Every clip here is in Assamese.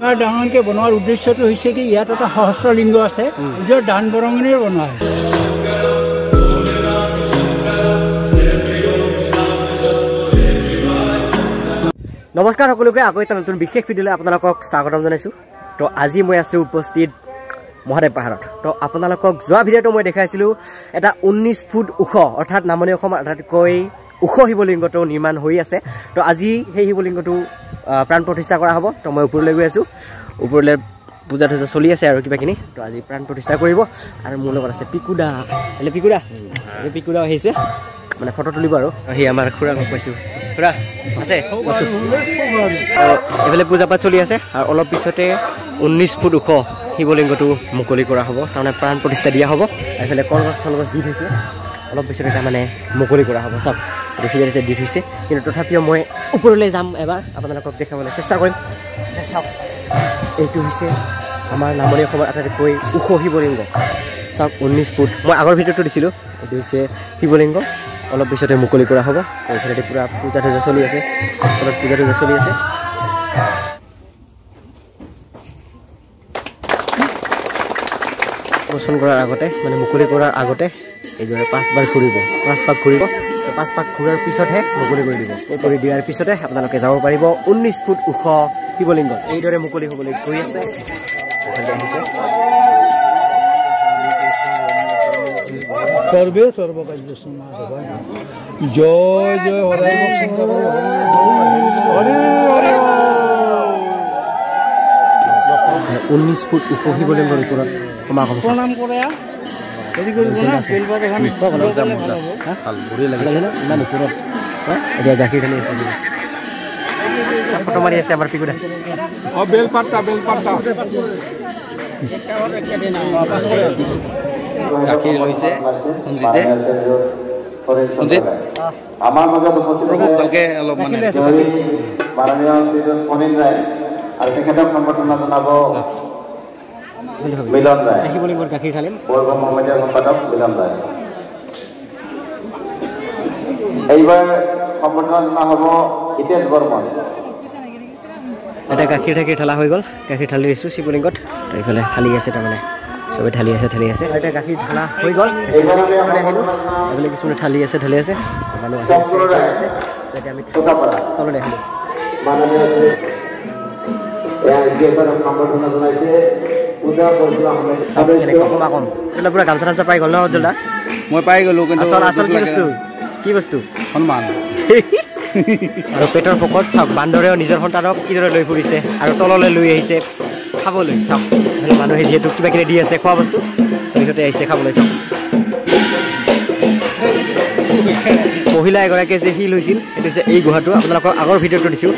ডাঙৰকৈ বনোৱাৰ উদ্দেশ্যটো হৈছে কি ইয়াত এটা সহস্ৰ লিংগ আছে নিজৰ দান বৰঙণিৰে বনোৱা হৈছে। নমস্কাৰ সকলোকে, আকৌ এটা নতুন বিশেষ ভিডিঅ'লৈ আপোনালোকক স্বাগতম জনাইছোঁ। তো আজি মই আছোঁ উপস্থিত মহাদেৱ পাহাৰত। তো আপোনালোকক যোৱা ভিডিঅ'টো মই দেখাইছিলোঁ এটা 19 ফুট ওখ অৰ্থাৎ নামনি অসমৰ আটাইতকৈ ওখ শিৱলিংগটো নিৰ্মাণ হৈ আছে। তো আজি সেই শিৱলিংগটো প্ৰাণ প্ৰতিষ্ঠা কৰা হ'ব। তো মই ওপৰলৈ গৈ আছোঁ, ওপৰলৈ পূজা থূজা চলি আছে আৰু কিবাখিনি। তো আজি প্ৰাণ প্ৰতিষ্ঠা কৰিব আৰু মোৰ লগত আছে পিকুদা। পিকুদা আহিছে মানে ফটো তুলিব আৰু সেই আমাৰ খুৰাক পাইছোঁ। খুৰা আছে এইফালে পূজা পাঠ চলি আছে আৰু অলপ পিছতে 19 ফুট ওখ শিৱলিংগটো মুকলি কৰা হ'ব, তাৰমানে প্ৰাণ প্ৰতিষ্ঠা দিয়া হ'ব। এইফালে কলগছ থলগছ দি থৈছে, অলপ পিছতে তাৰমানে মুকলি কৰা হ'ব। চব ৰেফ্ৰিজাৰেটৰ দি থৈছে, কিন্তু তথাপিও মই ওপৰলৈ যাম এবাৰ আপোনালোকক দেখাবলৈ চেষ্টা কৰিম। চাওক, এইটো হৈছে আমাৰ নামনি অসমৰ আটাইতকৈ ওখ শিৱলিংগ। চাওক 19 ফুট। মই আগৰ ভিডিঅ'টো দিছিলোঁ, এইটো হৈছে শিৱলিংগ। অলপ পিছতে মুকলি কৰা হ'ব। এইফালে পূৰা পূজা থূজা চলি আছে, অলপ পূজা থূজা চলি আছে। পচন্দ কৰাৰ আগতে মানে মুকলি কৰাৰ আগতে এইদৰে 5 পাক ঘূৰিব। 5 পাক ঘূৰাৰ পিছতহে মুকলি কৰি দিব। এই কৰি দিয়াৰ পিছতে আপোনালোকে যাব পাৰিব 19 ফুট ওখ শিৱলিংগ। এইদৰে মুকলি হ'বলৈ গৈ আছে। সৰ্বে সৰ্বকাৰ্য জয় জয় হৰে হৰে 19 ফুট ওখ শিৱলিংগৰ ওপৰত সমাগম প্ৰণাম কৰে ইমান ওপৰত এতিয়া গাখীৰ ঢালি আছে, ফটো মাৰি আছে আমাৰ পিকুদা। গাখীৰ লৈছে সঞ্জিতে। সঞ্জিত আমাৰ মাজত উপস্থিত ভালকে অলপ মানে মাননীয় অনিল ৰায় আৰু তেখেতক সম্বৰ্ধনা জনাব মিলন ৰায়। শিৱলিংগৰ গাখীৰ ঢালিম মহম্মদীয় সম্পাদক মিলন ৰায়। এইবাৰ সম্বৰ্ধনা জনা হ'ব হিতেশ বৰ্মন। এতিয়া গাখীৰ ঢালা হৈ গ'ল। গাখীৰ ঢালি দিছোঁ শিৱলিংগত। এইফালে ঢালি আছে, তাৰমানে চবে ঢালি আছে। এতিয়া গাখীৰ ঢালা হৈ গ'ল। এইফালে কিছুমানে ঢালি আছে মানুহ আছে। এতিয়া আমি তললৈ আহিলোঁ। সমাগম পুৰা গামছা টামছা পাই গ'ল ন অজলদা? মই পাই গ'লোঁ, কিন্তু আচল কি বস্তু সন্মান আৰু পেটৰ পকত চাওক, বান্দৰেও নিজৰ সন্তানক কিদৰে লৈ ফুৰিছে আৰু তললৈ লৈ আহিছে খাবলৈ। চাওক মানুহে যিহেতু কিবা কিবি দি আছে খোৱা বস্তু, তাৰপিছতে আহিছে খাবলৈ। চাওক মহিলা এগৰাকীয়ে যে শিল হৈছিল, এইটো হৈছে এই গুহাটো। আপোনালোকক আগৰ ভিডিঅ'টো দিছোঁ,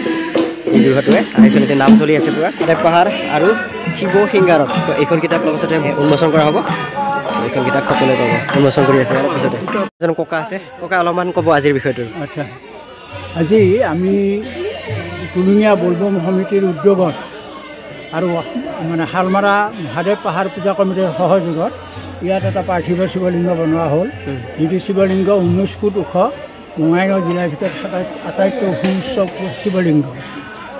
এই গুহাটোৱে। এইফালে নাম চলি আছে পূৰা মহাদেৱ পাহাৰ আৰু শিৱ সিংগাৰত। তো এইখন কিতাপ লগতে উন্মোচন কৰা হ'ব। এইখন কিতাপ সকলোৱে পাব, উন্মোচন কৰি আছে। অলপ পিছতে এজন ককা আছে, ককা অলপমান ক'ব আজিৰ বিষয়টো। আচ্ছা, আজি আমি টুলুঙীয়া বলবম সমিতিৰ উদ্যোগত আৰু মানে শালমাৰা মহাদেৱ পাহাৰ পূজা কমিটিৰ সহযোগত ইয়াত এটা পাৰ্থিৱ শিৱলিংগ বনোৱা হ'ল। যিটো শিৱলিংগ 19 ফুট ওখ, বঙাইগাঁও জিলাৰ ভিতৰত আটাইতকৈ সুউচ্চ শিৱলিংগ।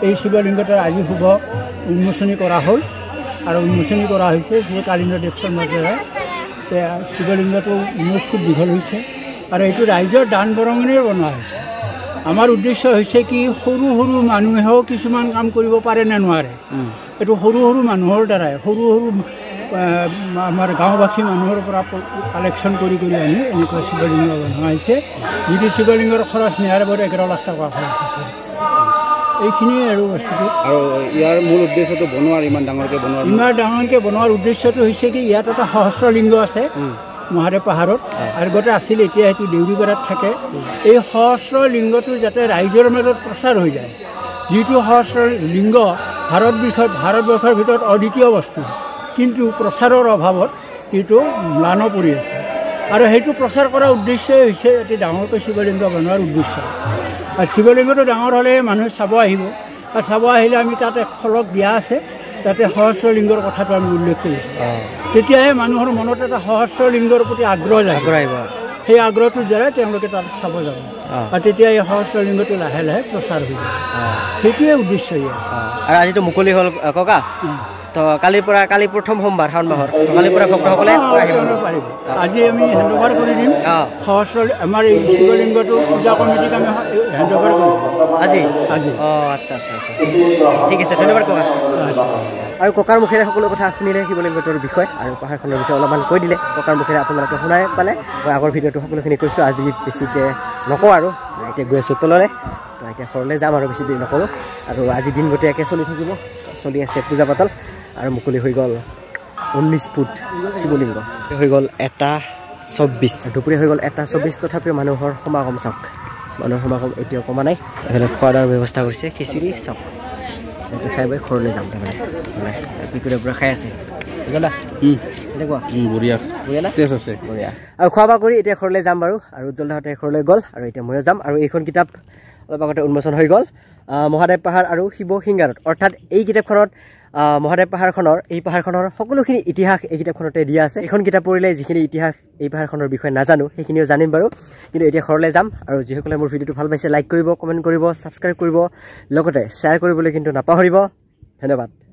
এই শিৱলিংগটোৰ আজি শুভ উন্মোচনী কৰা হ'ল আৰু উন্মোচনী কৰা হৈছে কালিন্দ্ৰ দেৱৰ মাজেৰে। শিৱলিংগটো 19 ফুট দীঘল হৈছে আৰু এইটো ৰাইজৰ দান বৰঙণিৰে বনোৱা হৈছে। আমাৰ উদ্দেশ্য হৈছে কি, সৰু সৰু মানুহেও কিছুমান কাম কৰিব পাৰে নে নোৱাৰে, এইটো সৰু সৰু মানুহৰ দ্বাৰাই সৰু আমাৰ গাঁওবাসী মানুহৰ পৰা কালেকশ্যন কৰি আনি এনেকুৱা শিৱলিংগ বনোৱা হৈছে। যিটো শিৱলিংগৰ খৰচ নিয়াৰ বাবে 11 লাখ টকা খৰচ হৈছে। এইখিনিয়ে আৰু বস্তুটো। আৰু ইয়াৰ মূল উদ্দেশ্যটো ইমান ডাঙৰকৈ বনোৱাৰ উদ্দেশ্যটো হৈছে কি, ইয়াত এটা সহস্ৰ লিংগ আছে মহাদেৱ পাহাৰত, আৰু গোটেই আছিল, এতিয়া সেইটো দেউৰীপাৰাত থাকে। এই সহস্ৰ লিংগটো যাতে ৰাইজৰ মাজত প্ৰচাৰ হৈ যায়। যিটো সহস্ৰ লিংগ ভাৰতবৰ্ষৰ ভিতৰত অদ্বিতীয় বস্তু, কিন্তু প্ৰচাৰৰ অভাৱত সেইটো ম্লান পৰি আছে। আৰু সেইটো প্ৰচাৰ কৰাৰ উদ্দেশ্যই হৈছে এটি ডাঙৰকৈ শিৱলিংগ বনোৱাৰ উদ্দেশ্য। আৰু শিৱলিংগটো ডাঙৰ হ'লে মানুহে চাব আহিব, আৰু চাব আহিলে আমি তাত এক ফলক দিয়া আছে, তাতে সহস্ৰ লিংগৰ কথাটো আমি উল্লেখ কৰিছোঁ। তেতিয়াহে মানুহৰ মনত এটা সহস্ৰ লিংগৰ প্ৰতি আগ্ৰহ আহিব। সেই আগ্ৰহটোৰ দ্বাৰাই তেওঁলোকে তাত চাব যাব আৰু তেতিয়া এই সহস্ৰলিংগটো লাহে লাহে প্ৰচাৰ হৈ যাব সেইটোৱে উদ্দেশ্য ইয়াৰ আৰু আজিতো মুকলি হ'ল ককা তো কালি প্ৰথম সোমবাৰ শাওণ মাহৰ কালিৰ পৰা ভক্তসকলে পাৰিব আজি আমি হেণ্ডঅভাৰ কৰি দিম সহস্ৰ আমাৰ এই শিৱলিংগটো পূজা কমিটিক আমি হেণ্ডঅভাৰ কৰি দিম আজি আচ্ছা ঠিক আছে ধন্যবাদ ককা আৰু ককাৰ মুখেৰে সকলো কথা শুনিলে শিৱলিংগটোৰ বিষয় আৰু পাহাৰখনৰ বিষয়ে অলপমান কৈ দিলে ককাৰ মুখেৰে আপোনালোকে শুনাই পালে মই আগৰ ভিডিঅ'টো সকলোখিনি কৈছোঁ আজি বেছিকৈ নকওঁ আৰু এতিয়া গৈ আছোঁ তললৈ তো এতিয়া ঘৰলৈ যাম আৰু বেছি দেৰি নকৰোঁ আৰু আজি দিন গোটেইকৈ চলি থাকিব চলি আছে পূজা পাতল আৰু মুকলি হৈ গ'ল 19 ফুট শিৱলিংগ হৈ গ'ল 1:24 দুপৰীয়া হৈ গ'ল 1:24 তথাপিও মানুহৰ সমাগম চাওক মানুহৰ সমাগম এতিয়াও কমা নাই এইফালে খোৱা লোৱাৰ ব্যৱস্থা কৰিছে খিচিৰি চাওক এইটো খাই বৈ ঘৰলৈ যাম তাৰমানে পিকুৰে পূৰা খাই আছে এনেকুৱা বঢ়িয়া না টেষ্ট আছে বঢ়িয়া আৰু খোৱা বোৱা কৰি এতিয়া ঘৰলৈ যাম বাৰু আৰু উজ্জ্বল দাহঁতে ঘৰলৈ গ'ল আৰু এতিয়া ময়ো যাম আৰু এইখন কিতাপ অলপ আগতে উন্মোচন হৈ গ'ল মহাদেৱ পাহাৰ আৰু শিৱ সিংগাৰত অৰ্থাৎ এই কিতাপখনত মহাদেৱ পাহাৰখনৰ এই পাহাৰখনৰ সকলোখিনি ইতিহাস এই কিতাপখনতে দিয়া আছে এইখন কিতাপ পঢ়িলে যিখিনি ইতিহাস এই পাহাৰখনৰ বিষয়ে নাজানো সেইখিনিও জানিম বাৰু কিন্তু এতিয়া ঘৰলৈ যাম আৰু যিসকলে মোৰ ভিডিঅ'টো ভাল পাইছে লাইক কৰিব কমেণ্ট কৰিব ছাবস্ক্ৰাইব কৰিব লগতে শ্বেয়াৰ কৰিবলৈ কিন্তু নাপাহৰিব ধন্যবাদ